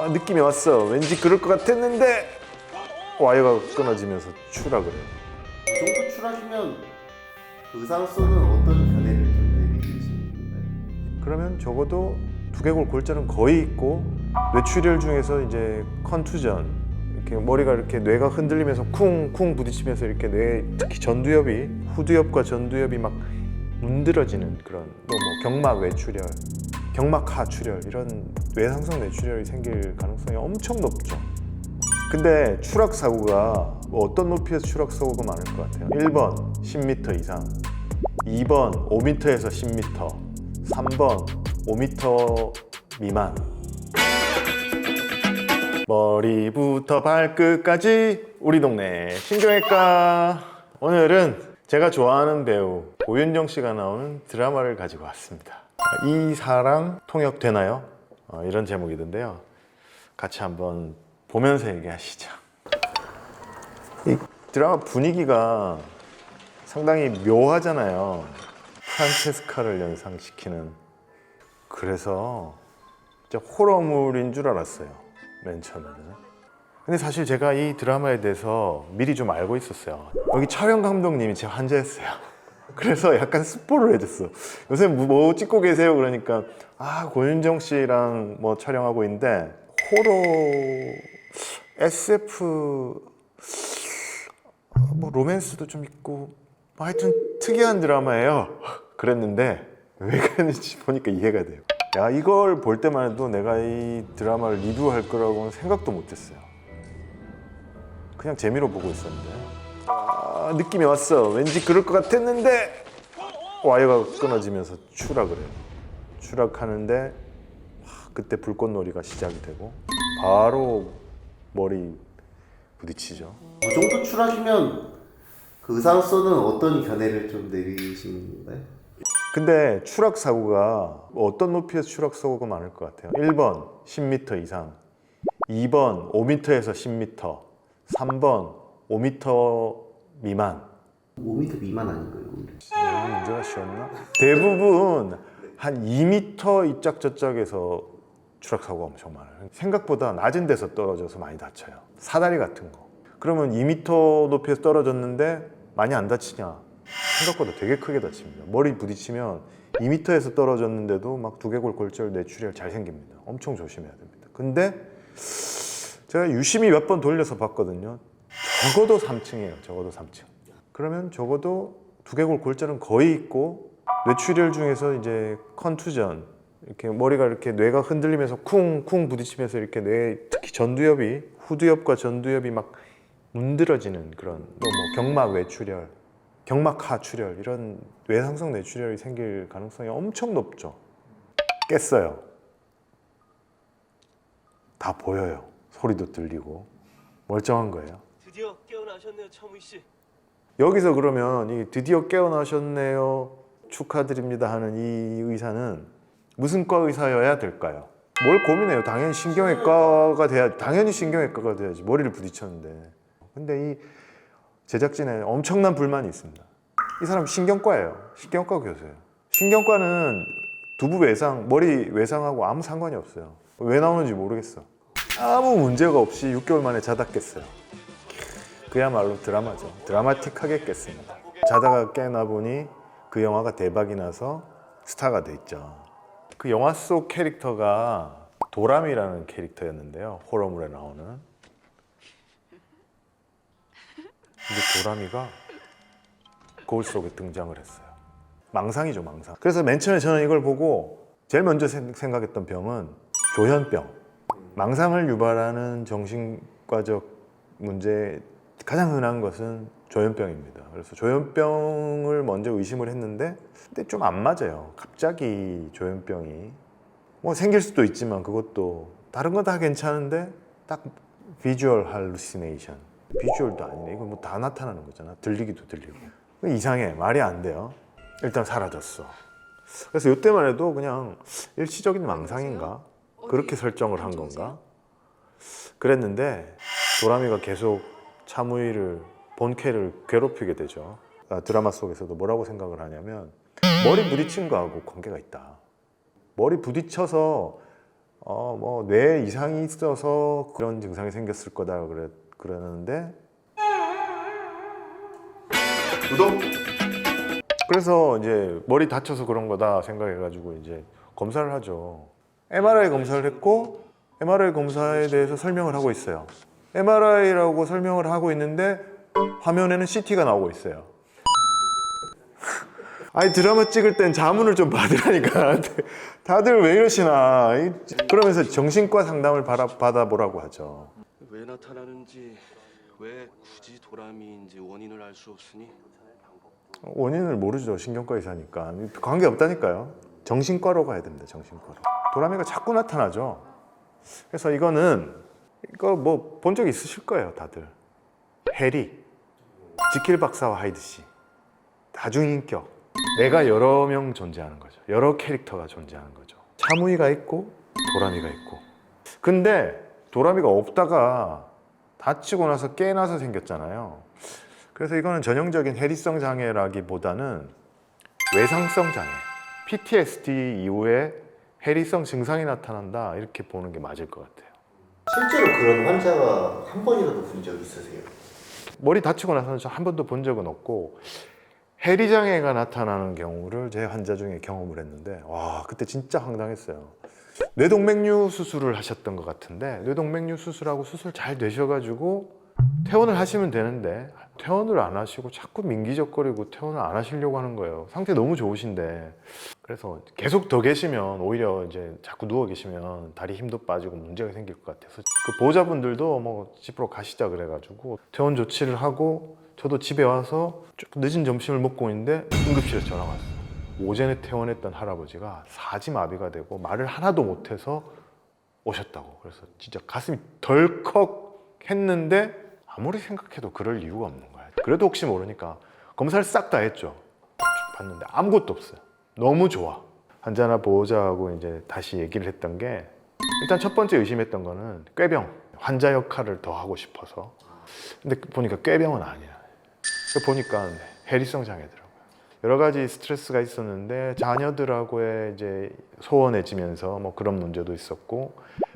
느낌이 왔어. 왠지 그럴 것 같았는데 와이어가 끊어지면서 추락을 해요. 이 정도 추락이면 의사로서는 어떤 견해를 좀 내리시는가요? 그러면 적어도 두개골 골절은 거의 있고 뇌출혈 중에서 이제 컨투전, 이렇게 머리가 이렇게 뇌가 흔들리면서 쿵쿵 부딪히면서 이렇게 뇌 특히 전두엽이 후두엽과 전두엽이 막 문드러지는 그런 또 뭐 경막 외출혈, 경막 하출혈 이런 뇌상성 뇌출혈이 생길 가능성이 엄청 높죠. 근데 추락 사고가 뭐 어떤 높이에서 추락 사고가 많을 것 같아요. 1번 10m 이상, 2번 5m에서 10m, 3번 5m 미만. 머리부터 발끝까지 우리 동네 신경외과. 오늘은 제가 좋아하는 배우 고윤정 씨가 나오는 드라마를 가지고 왔습니다. 이 사랑 통역되나요? 이런 제목이던데요. 같이 한번 보면서 얘기하시죠. 이 드라마 분위기가 상당히 묘하잖아요. 프란체스카를 연상시키는. 그래서 진짜 호러물인 줄 알았어요, 맨 처음에는. 근데 사실 제가 이 드라마에 대해서 미리 좀 알고 있었어요. 여기 촬영 감독님이 제 환자였어요. 그래서 약간 스포를 해줬어. 요새 뭐 찍고 계세요? 그러니까 고윤정 씨랑 뭐 촬영하고 있는데 호러, SF, 뭐 로맨스도 좀 있고 하여튼 특이한 드라마예요. 그랬는데 왜 그랬는지 보니까 이해가 돼요. 야, 이걸 볼 때만 해도 내가 이 드라마를 리뷰할 거라고는 생각도 못했어요. 그냥 재미로 보고 있었는데 느낌이 왔어. 왠지 그럴 것 같았는데 와이어가 끊어지면서 추락을 해요. 추락하는데 그때 불꽃놀이가 시작이 되고 바로 머리 부딪히죠. 이 정도 추락이면 의사로서는 어떤 견해를 좀 내리시는 건가요? 근데 추락 사고가 어떤 높이에서 추락 사고가 많을 것 같아요. 1번 10m 이상, 2번 5m에서 10m, 3번 5m 미만. 5m 미만 아닌가요? 문제가 쉬웠나? 대부분 한 2m 이짝 저짝에서 추락 사고가 엄청 많아요. 생각보다 낮은 데서 떨어져서 많이 다쳐요. 사다리 같은 거. 그러면 2m 높이에서 떨어졌는데 많이 안 다치냐? 생각보다 되게 크게 다칩니다. 머리 부딪히면 2m에서 떨어졌는데도 막 두개골 골절, 뇌출혈 잘 생깁니다. 엄청 조심해야 됩니다. 근데 제가 유심히 몇 번 돌려서 봤거든요. 적어도 3층이에요. 적어도 3층. 그러면 적어도 두개골 골절은 거의 있고 뇌출혈 중에서 이제 컨투전, 이렇게 머리가 이렇게 뇌가 흔들리면서 쿵쿵 부딪히면서 이렇게 뇌 특히 전두엽이 후두엽과 전두엽이 막 문드러지는 그런 또 뭐 경막 외출혈, 경막 하출혈 이런 뇌상성 뇌출혈이 생길 가능성이 엄청 높죠. 깼어요. 다 보여요. 소리도 들리고 멀쩡한 거예요. 드디어 깨어나셨네요, 차무희 씨. 여기서 그러면 이 드디어 깨어나셨네요, 축하드립니다 하는 이 의사는 무슨 과 의사여야 될까요? 뭘 고민해요? 당연히 신경외과가 돼야, 당연히 신경외과가 돼야지. 머리를 부딪혔는데. 근데 이 제작진에 엄청난 불만이 있습니다. 이 사람 신경과예요. 신경과 교수예요. 신경과는 두부 외상, 머리 외상하고 아무 상관이 없어요. 왜 나오는지 모르겠어. 아무 문제가 없이 6개월 만에 자다 깼어요. 그야말로 드라마죠. 드라마틱하게 깼습니다. 자다가 깨나 보니 그 영화가 대박이 나서 스타가 돼 있죠. 그 영화 속 캐릭터가 도람이라는 캐릭터였는데요. 호러물에 나오는. 근데 도람이가 거울 속에 등장을 했어요. 망상이죠, 망상. 그래서 맨 처음에 저는 이걸 보고 제일 먼저 생각했던 병은 조현병. 망상을 유발하는 정신과적 문제 가장 흔한 것은 조현병입니다. 그래서 조현병을 먼저 의심을 했는데 근데 좀 안 맞아요. 갑자기 조현병이 뭐 생길 수도 있지만 그것도 다른 건 다 괜찮은데 딱 비주얼 할루시네이션, 비주얼도 아니네. 이거 뭐 다 나타나는 거잖아. 들리기도 들리고. 이상해. 말이 안 돼요. 일단 사라졌어. 그래서 이때만 해도 그냥 일시적인 망상인가? 그렇게 설정을 한 건가? 그랬는데 도람이가 계속 차무희를, 본캐를 괴롭히게 되죠. 드라마 속에서도 뭐라고 생각을 하냐면 머리 부딪힌 거하고 관계가 있다. 머리 부딪혀서 뭐 뇌에 이상이 있어서 그런 증상이 생겼을 거다 그러는데 구독? 그래서 이제 머리 다쳐서 그런 거다 생각해가지고 이제 검사를 하죠. MRI 검사를 했고 MRI 검사에 대해서 설명을 하고 있어요. MRI라고 설명을 하고 있는데 화면에는 CT가 나오고 있어요. 아니 드라마 찍을 땐 자문을 좀 받으라니까. 다들 왜 이러시나. 그러면서 정신과 상담을 받아보라고 하죠. 왜 나타나는지, 왜 굳이 도라미인지 원인을 알 수 없으니 원인을 모르죠. 신경과 의사니까. 관계 없다니까요. 정신과로 가야 됩니다. 정신과로. 도라미가 자꾸 나타나죠. 그래서 이거 뭐 본 적 있으실 거예요, 다들. 해리, 지킬 박사와 하이드 씨, 다중인격. 내가 여러 명 존재하는 거죠. 여러 캐릭터가 존재하는 거죠. 차무이가 있고 도라미가 있고. 근데 도라미가 없다가 다치고 나서 깨나서 생겼잖아요. 그래서 이거는 전형적인 해리성 장애라기보다는 외상성 장애, PTSD 이후에 해리성 증상이 나타난다 이렇게 보는 게 맞을 것 같아요. 실제로 그런 환자가 한 번이라도 본 적 있으세요? 머리 다치고 나서는 저 한 번도 본 적은 없고 해리 장애가 나타나는 경우를 제 환자 중에 경험을 했는데 와 그때 진짜 황당했어요. 뇌동맥류 수술을 하셨던 것 같은데 뇌동맥류 수술하고 수술 잘 되셔가지고 퇴원을 하시면 되는데 퇴원을 안 하시고 자꾸 민기적거리고 퇴원을 안 하시려고 하는 거예요. 상태 너무 좋으신데. 그래서 계속 더 계시면 오히려 이제 자꾸 누워 계시면 다리 힘도 빠지고 문제가 생길 것 같아서 그 보호자분들도 뭐 집으로 가시자 그래가지고 퇴원 조치를 하고 저도 집에 와서 조금 늦은 점심을 먹고 있는데 응급실에서 전화가 왔어요. 오전에 퇴원했던 할아버지가 사지마비가 되고 말을 하나도 못해서 오셨다고. 그래서 진짜 가슴이 덜컥 했는데 아무리 생각해도 그럴 이유가 없는 거야. 그래도 혹시 모르니까 검사를 싹 다 했죠. 쭉 봤는데 아무것도 없어요. 너무 좋아. 환자나 보호자하고 이제 다시 얘기를 했던 게 일단 첫 번째 의심했던 거는 꾀병, 환자 역할을 더 하고 싶어서. 근데 보니까 꾀병은 아니야. 보니까 해리성 장애더라고요. 여러 가지 스트레스가 있었는데 자녀들하고의 이제 소원해지면서 뭐 그런 문제도 있었고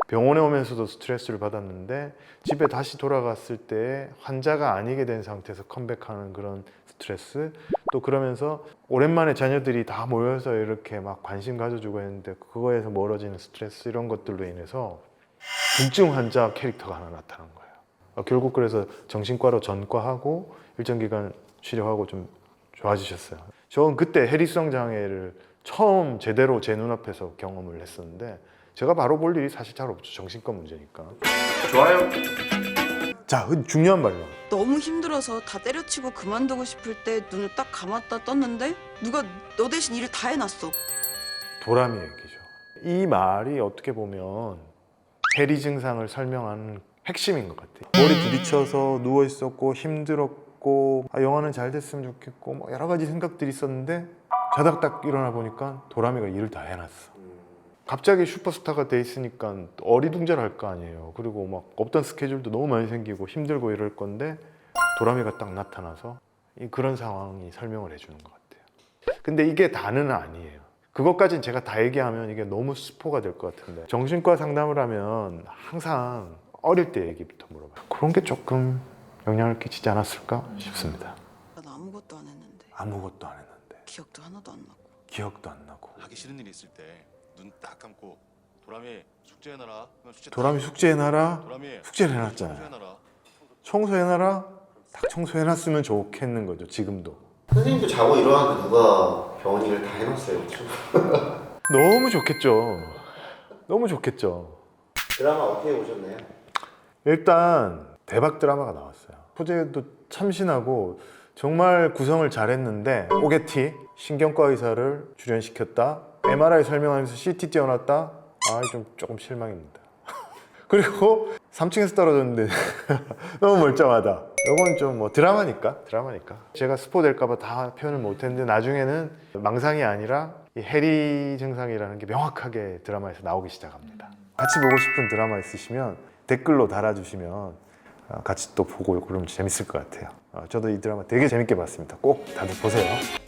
병원에 오면서도 스트레스를 받았는데 집에 다시 돌아갔을 때 환자가 아니게 된 상태에서 컴백하는 그런 스트레스 또 그러면서 오랜만에 자녀들이 다 모여서 이렇게 막 관심 가져주고 했는데 그거에서 멀어지는 스트레스 이런 것들로 인해서 중증 환자 캐릭터가 하나 나타난 거예요. 결국 그래서 정신과로 전과하고 일정 기간 치료하고 좀 좋아지셨어요. 저는 그때 해리성 장애를 처음 제대로 제 눈앞에서 경험을 했었는데 제가 바로 볼 일이 사실 잘 없죠. 정신과 문제니까. 좋아요. 자, 중요한 말로. 너무 힘들어서 다 때려치고 그만두고 싶을 때 눈을 딱 감았다 떴는데 누가 너 대신 일을 다 해놨어. 도라미 얘기죠. 이 말이 어떻게 보면 해리 증상을 설명하는 핵심인 것 같아요. 머리 부딪혀서 누워 있었고 힘들었고 영화는 잘 됐으면 좋겠고 뭐 여러 가지 생각들이 있었는데 자다가 딱 일어나 보니까 도라미가 일을 다 해놨어. 갑자기 슈퍼스타가 돼 있으니까 어리둥절할 거 아니에요. 그리고 막 없던 스케줄도 너무 많이 생기고 힘들고 이럴 건데 도라미가 딱 나타나서 그런 상황이 설명을 해주는 것 같아요. 근데 이게 다는 아니에요. 그것까진 제가 다 얘기하면 이게 너무 스포가 될 것 같은데 정신과 상담을 하면 항상 어릴 때 얘기부터 물어봐요. 그런 게 조금 영향을 끼치지 않았을까 싶습니다. 난 아무것도 안 했는데 아무것도 안 했는데 기억도 하나도 안 나고. 기억도 안 나고 하기 싫은 일이 있을 때 눈 딱 감고 도라미 숙제해놔라. 그럼 숙제 도라미 딱 숙제해놔라. 도라미 숙제를 해놨잖아요. 숙제해놔라. 청소해놔라. 딱 청소해놨으면 좋겠는 거죠. 지금도. 선생님도 자고 일어나는데 누가 병원 일을 다 해놨어요. 그렇죠? 너무 좋겠죠. 너무 좋겠죠. 드라마 어떻게 보셨나요? 일단 대박 드라마가 나왔어요. 소재도 참신하고 정말 구성을 잘했는데 오게티 신경과 의사를 출연시켰다. MRI 설명하면서 CT 띄워놨다. 조금 실망입니다. 그리고 3층에서 떨어졌는데 너무 멀쩡하다. 이건 좀 뭐 드라마니까. 제가 스포 될까봐 다 표현을 못했는데 나중에는 망상이 아니라 이 해리 증상이라는 게 명확하게 드라마에서 나오기 시작합니다. 같이 보고 싶은 드라마 있으시면 댓글로 달아주시면 같이 또 보고 그러면 재밌을 것 같아요. 저도 이 드라마 되게 재밌게 봤습니다. 꼭 다들 보세요.